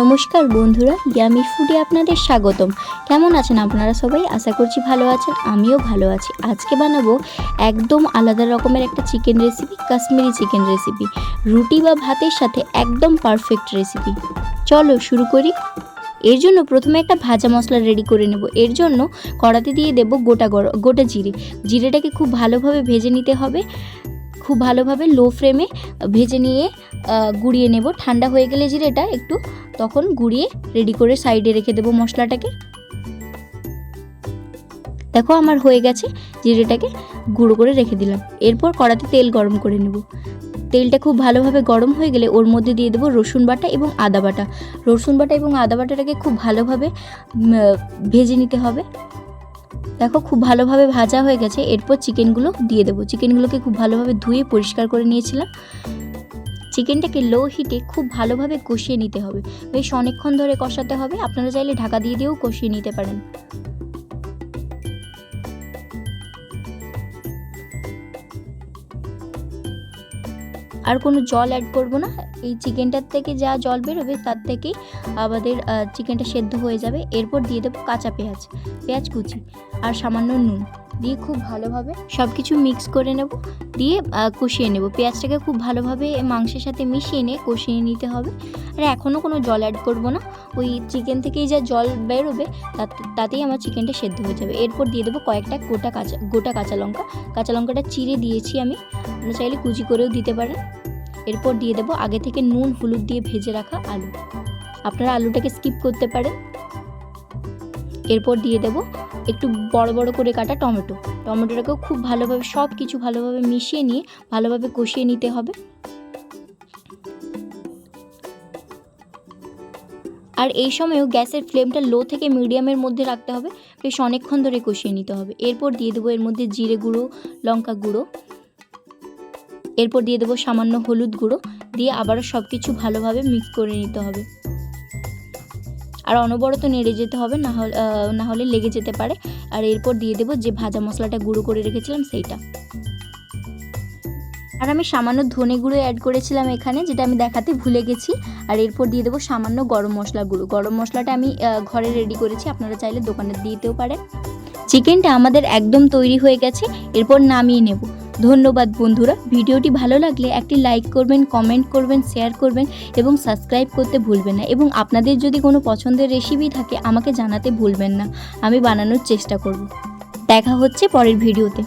নমস্কার বন্ধুরা, ইয়ামি ফুডে আপনাদের স্বাগতম। কেমন আছেন আপনারা সবাই? আশা করছি ভালো আছেন, আমিও ভালো আছি। আজকে বানাবো একদম আলাদা রকমের একটা chicken recipe, Kashmiri chicken recipe. রুটি বা ভাতের সাথে একদম পারফেক্ট রেসিপি। চলো শুরু করি। এর জন্য প্রথমে একটা ভাজা মশলা রেডি করে নেব। এর জন্য কড়াতে দিয়ে দেব গোটা জিরেটাকে খুব ভালোভাবে ভেজে নিতে হবে। খুব ভালোভাবে লো ফ্লেমে ভেজে নিয়ে গুঁড়িয়ে নেব। ঠান্ডা হয়ে গেলে জিরেটা একটু তখন গুঁড়িয়ে রেডি করে সাইডে রেখে দেব মশলাটাকে। দেখো আমার হয়ে গেছে, জিরেটাকে গুঁড়ো করে রেখে দিলাম। এরপর কড়াতে তেল গরম করে নেব। তেলটা খুব ভালোভাবে গরম হয়ে গেলে ওর মধ্যে দিয়ে দেবো রসুন বাটা এবং আদা বাটা। রসুন বাটা এবং আদা বাটাটাকে খুব ভালোভাবে ভেজে নিতে হবে। দেখো খুব ভালোভাবে ভাজা হয়ে গেছে। এরপর চিকেনগুলো দিয়ে দেবো। চিকেনগুলোকে খুব ভালোভাবে ধুয়ে পরিষ্কার করে নিয়েছিলাম। চিকেনটাকে লো হিটে খুব ভালোভাবে কষিয়ে নিতে হবে। বেশ অনেকক্ষণ ধরে কষাতে হবে। আপনারা চাইলে ঢাকা দিয়ে দিয়েও কষিয়ে নিতে পারেন। আর কোনো জল অ্যাড করব না। এই চিকেনটার থেকে যা জল বেরোবে তার থেকেই আমাদের চিকেনটা সেদ্ধ হয়ে যাবে। এরপর দিয়ে দেবো কাঁচা পেঁয়াজ কুচি আর সামান্য নুন দিয়ে খুব ভালোভাবে সব কিছু মিক্স করে নেব, দিয়ে কষিয়ে নেব। পেঁয়াজটাকে খুব ভালোভাবে মাংসের সাথে মিশিয়ে নিয়ে কষিয়ে নিতে হবে। আর এখনও কোনো জল অ্যাড করব না। ওই চিকেন থেকেই যা জল বেরোবে তাতেই আমার চিকেনটা সেদ্ধ হয়ে যাবে। এরপর দিয়ে দেবো কয়েকটা গোটা কাঁচা লঙ্কাটা চিড়ে দিয়েছি আমি, আপনারা চাইলে কুচি করেও দিতে পারেন। এরপর দিয়ে দেবো আগে থেকে নুন হলুদ দিয়ে ভেজে রাখা আলু। আপনারা আলুটাকে স্কিপ করতে পারেন। এরপর দিয়ে দেবো একটু বড় বড় করে কাটা টমেটোটাকেও খুব ভালোভাবে সব কিছু ভালোভাবে মিশিয়ে নিয়ে ভালোভাবে কষিয়ে নিতে হবে। আর এই সময়ও গ্যাসের ফ্লেমটা লো থেকে মিডিয়ামের মধ্যে রাখতে হবে। বেশ অনেকক্ষণ ধরে কষিয়ে নিতে হবে। এরপর দিয়ে দেবো এর মধ্যে জিরে গুঁড়ো, লঙ্কা গুঁড়ো, এরপর দিয়ে দেবো সামান্য হলুদ গুঁড়ো, দিয়ে আবারও সব কিছু ভালোভাবে মিক্স করে নিতে হবে। আর অনবরত নেড়ে যেতে হবে, না হলে লেগে যেতে পারে। আর এরপর দিয়ে দেবো যে ভাজা মশলাটা গুঁড়ো করে রেখেছিলাম সেইটা। আর আমি সামান্য ধনে গুঁড়ো অ্যাড করেছিলাম এখানে, যেটা আমি দেখাতে ভুলে গেছি। আর এরপর দিয়ে দেবো সামান্য গরম মশলা গুঁড়ো। গরম মশলাটা আমি ঘরে রেডি করেছি, আপনারা চাইলে দোকানে দিতেও পারেন। চিকেনটা আমাদের একদম তৈরি হয়ে গেছে। এরপর নামিয়ে নেব। ধন্যবাদ বন্ধুরা। ভিডিওটি ভালো লাগলে একটি লাইক করবেন, কমেন্ট করবেন, শেয়ার করবেন এবং সাবস্ক্রাইব করতে ভুলবেন না। এবং আপনাদের যদি কোনো পছন্দের রেসিপি থাকে আমাকে জানাতে ভুলবেন না, আমি বানানোর চেষ্টা করব। দেখা হচ্ছে পরের ভিডিওতে।